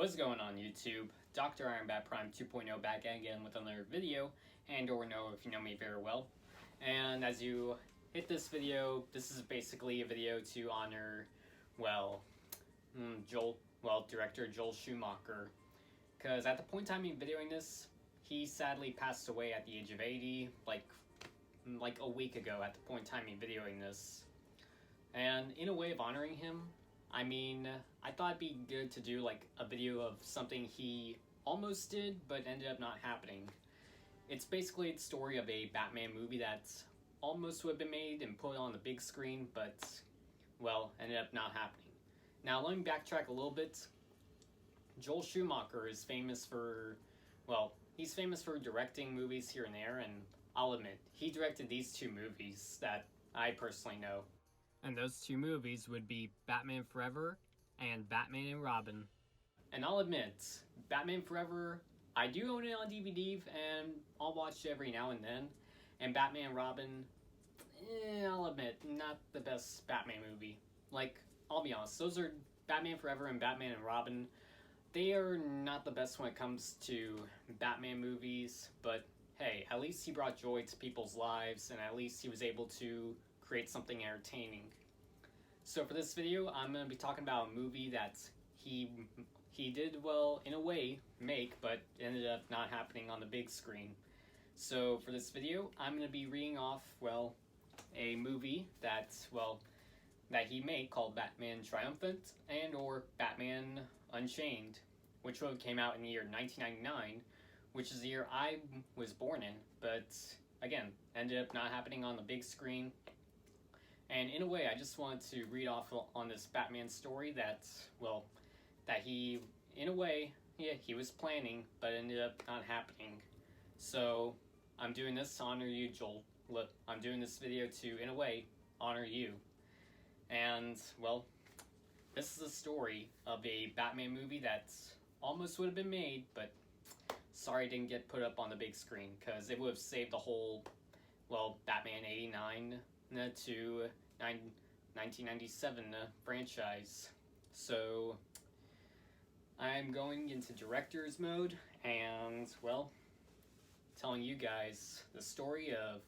What's going on YouTube? Dr. Iron Bat Prime 2.0 back again with another video, and or know if you know me very well. And as you hit this video, this is basically a video to honor, director Joel Schumacher. Because at the point in time in videoing this, he sadly passed away at the age of 80, like a week ago at the point in time in videoing this. And in a way of honoring him, I thought it'd be good to do like a video of something he almost did but ended up not happening. It's basically the story of a Batman movie that almost would have been made and put on the big screen, but, ended up not happening. Now, let me backtrack a little bit. Joel Schumacher is famous for, he's famous for directing movies here and there, and I'll admit, he directed these two movies that I personally know. And those two movies would be Batman Forever and Batman and Robin. And I'll admit, Batman Forever, I do own it on DVD and I'll watch it every now and then. And Batman and Robin, I'll admit, not the best Batman movie. Like, I'll be honest, those are Batman Forever and Batman and Robin. They are not the best when it comes to Batman movies, but hey, at least he brought joy to people's lives and at least he was able to create something entertaining. So for this video, I'm going to be talking about a movie that he did well in a way make, but ended up not happening on the big screen. So for this video, I'm going to be reading off, a movie that he made called Batman Triumphant and or Batman Unchained, which came out in the year 1999, which is the year I was born in, but again, ended up not happening on the big screen. And in a way, I just wanted to read off on this Batman story that he, in a way, he was planning, but ended up not happening. So, I'm doing this to honor you, Joel. Look, I'm doing this video to, in a way, honor you. And, this is the story of a Batman movie that almost would have been made, but sorry it didn't get put up on the big screen, because it would have saved the whole, Batman 89 to 1997 franchise. So I'm going into director's mode and, telling you guys the story of,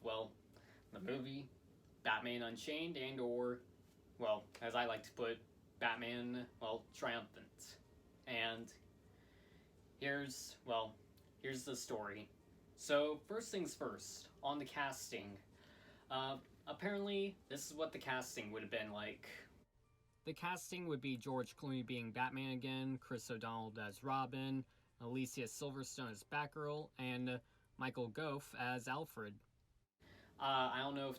the movie Batman Unchained and or, as I like to put, Batman, Triumphant. And here's the story. So first things first, on the casting. Apparently, this is what the casting would have been like. The casting would be George Clooney being Batman again, Chris O'Donnell as Robin, Alicia Silverstone as Batgirl, and Michael Gough as Alfred. I don't know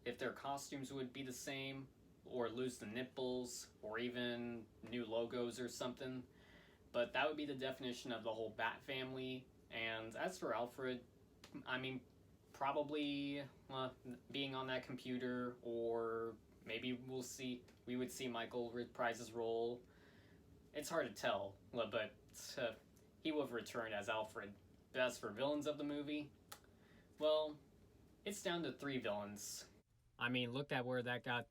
if their costumes would be the same, or lose the nipples, or even new logos or something, but that would be the definition of the whole Bat family. And as for Alfred, probably being on that computer, or maybe we would see Michael reprise his role. It's hard to tell, but he will have returned as Alfred. But as for villains of the movie, it's down to 3 villains. Look at where that got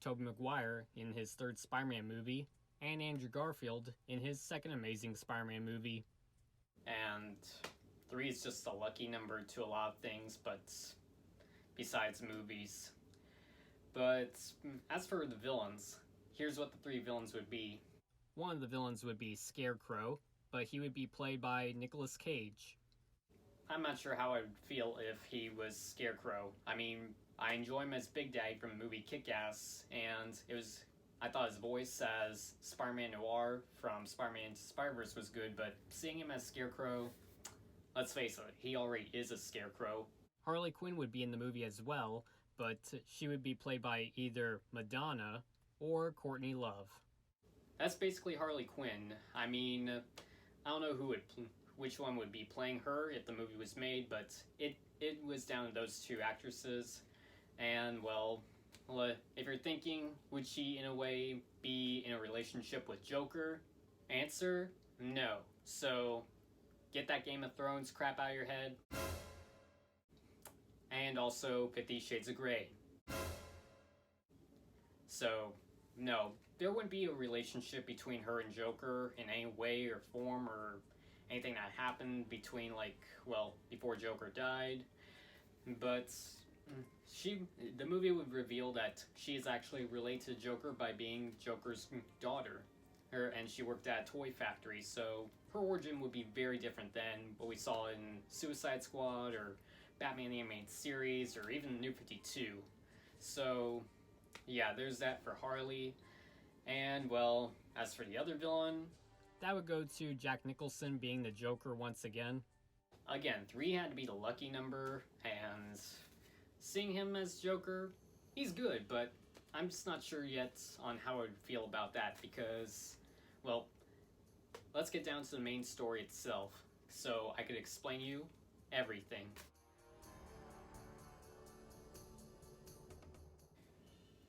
Tobey Maguire in his 3rd Spider-Man movie, and Andrew Garfield in his 2nd Amazing Spider-Man movie. And 3 is just a lucky number to a lot of things, but besides movies. But as for the villains, here's what the 3 villains would be. One of the villains would be Scarecrow, but he would be played by Nicolas Cage. I'm not sure how I would feel if he was Scarecrow. I enjoy him as Big Daddy from the movie Kick-Ass, and I thought his voice as Spider-Man Noir from Spider-Man Into Spider-Verse was good, but seeing him as Scarecrow, let's face it, he already is a Scarecrow. Harley Quinn would be in the movie as well, but she would be played by either Madonna or Courtney Love. That's basically Harley Quinn. I don't know which one would be playing her if the movie was made, but it was down to those 2 actresses. And, if you're thinking, would she in a way be in a relationship with Joker? Answer, no. So, get that Game of Thrones crap out of your head. And also 50 Shades of Grey. So, no, there wouldn't be a relationship between her and Joker in any way or form or anything that happened between, like, well, before Joker died. But she, the movie would reveal that she is actually related to Joker by being Joker's daughter. And she worked at a toy factory, so her origin would be very different than what we saw in Suicide Squad or Batman the Animated Series or even New 52. So, yeah, there's that for Harley. And, well, as for the other villain, that would go to Jack Nicholson being the Joker once again. Again, 3 had to be the lucky number, and seeing him as Joker, he's good, but I'm just not sure yet on how I would feel about that because, well, let's get down to the main story itself so I could explain you everything.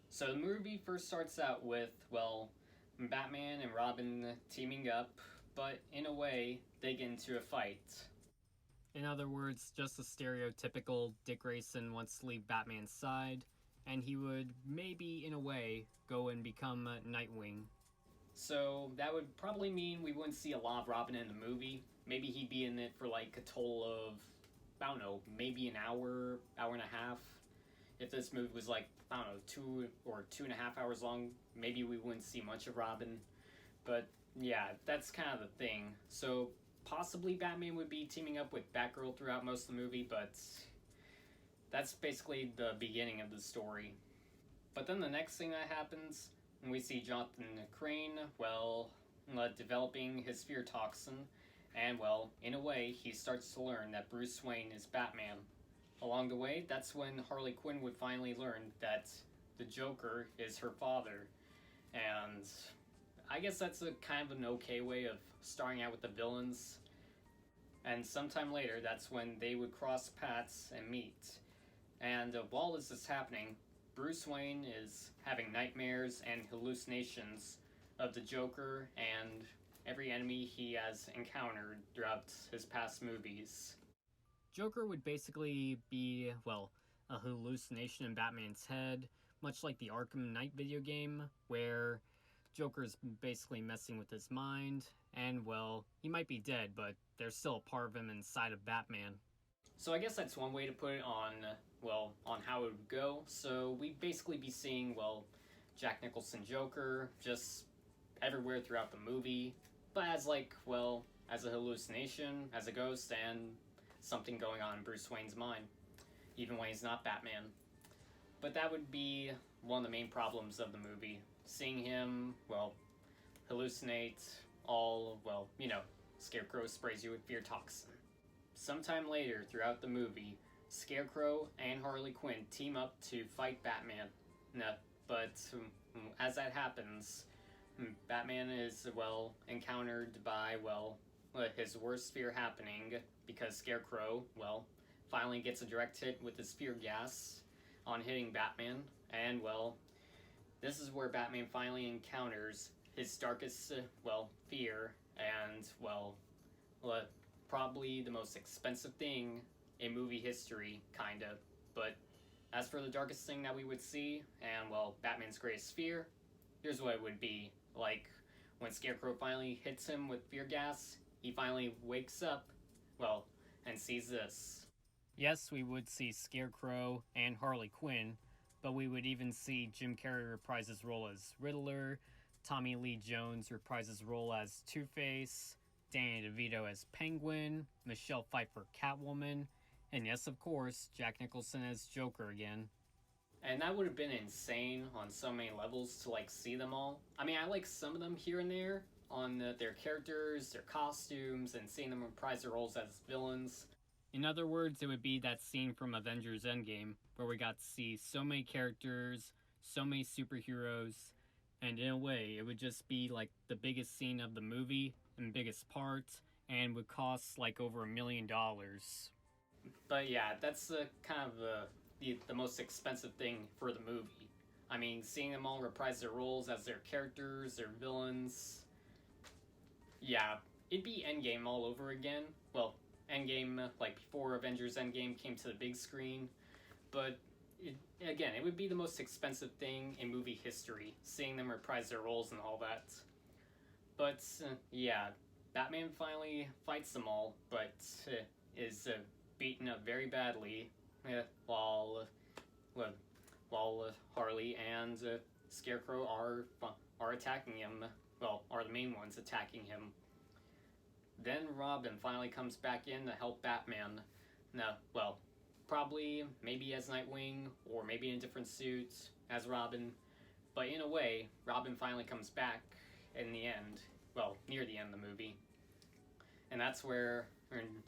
So the movie first starts out with, well, Batman and Robin teaming up, but in a way, they get into a fight. In other words, just a stereotypical Dick Grayson wants to leave Batman's side, and he would maybe, in a way, go and become Nightwing. So that would probably mean we wouldn't see a lot of Robin in the movie. Maybe he'd be in it for like a total of, I don't know, maybe an hour, hour and a half. If this movie was like, I don't know, 2 or 2.5 hours long, maybe we wouldn't see much of Robin. But yeah, that's kind of the thing. So possibly Batman would be teaming up with Batgirl throughout most of the movie, but that's basically the beginning of the story. But then the next thing that happens, we see Jonathan Crane, well, developing his fear toxin, and well, in a way, he starts to learn that Bruce Wayne is Batman. Along the way, that's when Harley Quinn would finally learn that the Joker is her father. And I guess that's a kind of an okay way of starting out with the villains. And sometime later, that's when they would cross paths and meet. And while this is happening, Bruce Wayne is having nightmares and hallucinations of the Joker and every enemy he has encountered throughout his past movies. Joker would basically be, well, a hallucination in Batman's head, much like the Arkham Knight video game, where Joker's basically messing with his mind, and, well, he might be dead, but there's still a part of him inside of Batman. So I guess that's one way to put it on, well, on how it would go. So we'd basically be seeing, well, Jack Nicholson Joker just everywhere throughout the movie, but as like, well, as a hallucination, as a ghost, and something going on in Bruce Wayne's mind, even when he's not Batman. But that would be one of the main problems of the movie. Seeing him, well, hallucinate all, well, you know, Scarecrow sprays you with fear toxin. Sometime later throughout the movie, Scarecrow and Harley Quinn team up to fight Batman. But as that happens, Batman is, well, encountered by, well, his worst fear happening because Scarecrow, well, finally gets a direct hit with his fear gas on hitting Batman. And, well, this is where Batman finally encounters his darkest, well, fear and, well, probably the most expensive thing in movie history, kinda. But as for the darkest thing that we would see, and, well, Batman's greatest fear, here's what it would be. Like, when Scarecrow finally hits him with fear gas, he finally wakes up, well, and sees this. Yes, we would see Scarecrow and Harley Quinn, but we would even see Jim Carrey reprise his role as Riddler, Tommy Lee Jones reprise his role as Two-Face, Danny DeVito as Penguin, Michelle Pfeiffer Catwoman, and yes, of course, Jack Nicholson as Joker again. And that would have been insane on so many levels to, like, see them all. I mean, I like some of them here and there on their characters, their costumes, and seeing them reprise their roles as villains. In other words, it would be that scene from Avengers Endgame, where we got to see so many characters, so many superheroes, and in a way, it would just be like the biggest scene of the movie and biggest part, and would cost like over $1 million. But yeah, that's kind of the most expensive thing for the movie. I mean, seeing them all reprise their roles as their characters, their villains. Yeah, it'd be Endgame all over again. Well, Endgame, like before Avengers Endgame came to the big screen. But again, it would be the most expensive thing in movie history, seeing them reprise their roles and all that. But yeah, Batman finally fights them all, but is beaten up very badly, while Harley and Scarecrow are attacking him. Well, are the main ones attacking him. Then Robin finally comes back in to help Batman. No, well, probably maybe as Nightwing or maybe in a different suit as Robin. But in a way, Robin finally comes back in the end. Well, near the end of the movie. And that's where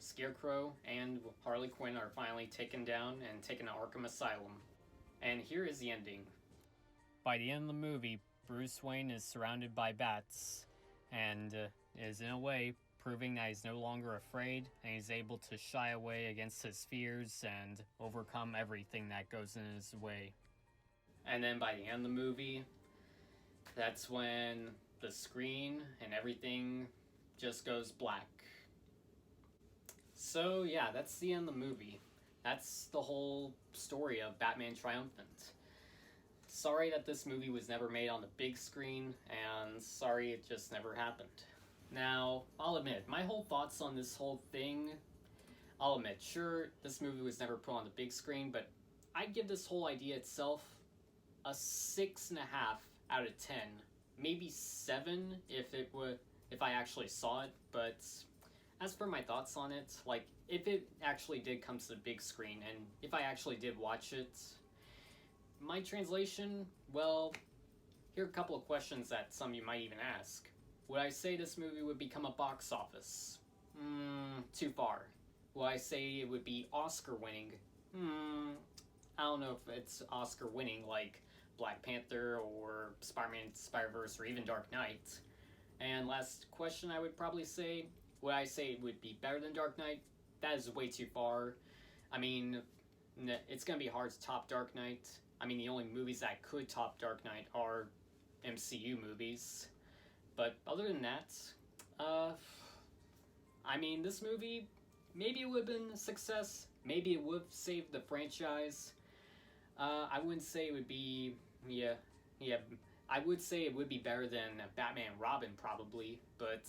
Scarecrow and Harley Quinn are finally taken down and taken to Arkham Asylum. And here is the ending. By the end of the movie, Bruce Wayne is surrounded by bats and is in a way proving that he's no longer afraid and he's able to shy away against his fears and overcome everything that goes in his way. And then by the end of the movie, that's when the screen and everything just goes black. So yeah, that's the end of the movie. That's the whole story of Batman Triumphant. Sorry that this movie was never made on the big screen, and sorry it just never happened. Now, I'll admit, my whole thoughts on this whole thing, I'll admit, sure, this movie was never put on the big screen, but I'd give this whole idea itself a 6.5 out of 10. Maybe 7 if I actually saw it, but as for my thoughts on it, like, if it actually did come to the big screen, and if I actually did watch it, my translation, well, here are a couple of questions that some of you might even ask. Would I say this movie would become a box office? Too far. Would I say it would be Oscar winning? I don't know if it's Oscar winning like Black Panther or Spider-Man Spider-Verse or even Dark Knight. And last question, I would probably say, would I say it would be better than Dark Knight? That is way too far. I mean, it's going to be hard to top Dark Knight. I mean, the only movies that could top Dark Knight are MCU movies. But other than that, I mean, this movie, maybe it would have been a success. Maybe it would have saved the franchise. I wouldn't say it would be, I would say it would be better than Batman and Robin probably, but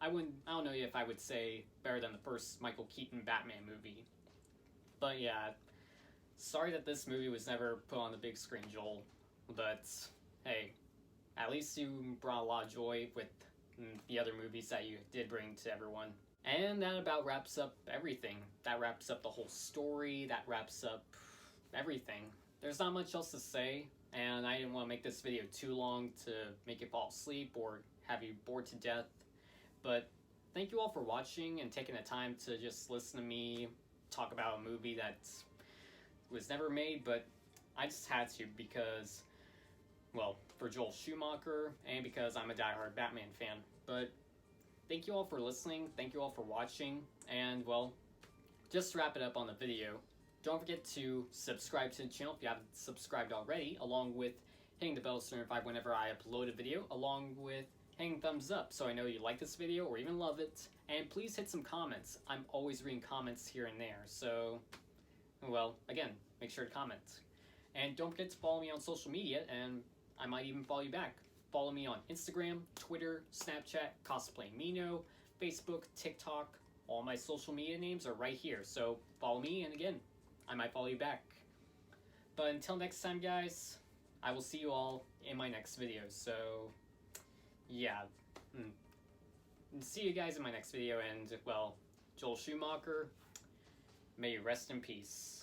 I don't know if I would say better than the first Michael Keaton Batman movie. But yeah, sorry that this movie was never put on the big screen, Joel, but hey, at least you brought a lot of joy with the other movies that you did bring to everyone. And that about wraps up everything. That wraps up the whole story, that wraps up everything. There's not much else to say, and I didn't want to make this video too long to make you fall asleep or have you bored to death. But thank you all for watching and taking the time to just listen to me talk about a movie that was never made, but I just had to because, well, for Joel Schumacher and because I'm a diehard Batman fan. But thank you all for listening, thank you all for watching, and well, just to wrap it up on the video, don't forget to subscribe to the channel if you haven't subscribed already, along with hitting the bell to notify whenever I upload a video, along with hitting thumbs up so I know you like this video or even love it, and please hit some comments. I'm always reading comments here and there, so, well, again, make sure to comment. And don't forget to follow me on social media, and I might even follow you back. Follow me on Instagram, Twitter, Snapchat, CosplayMino, Facebook, TikTok. All my social media names are right here, so follow me, and again, I might follow you back. But until next time, guys, I will see you all in my next video, so yeah. See you guys in my next video, and well, Joel Schumacher, may you rest in peace.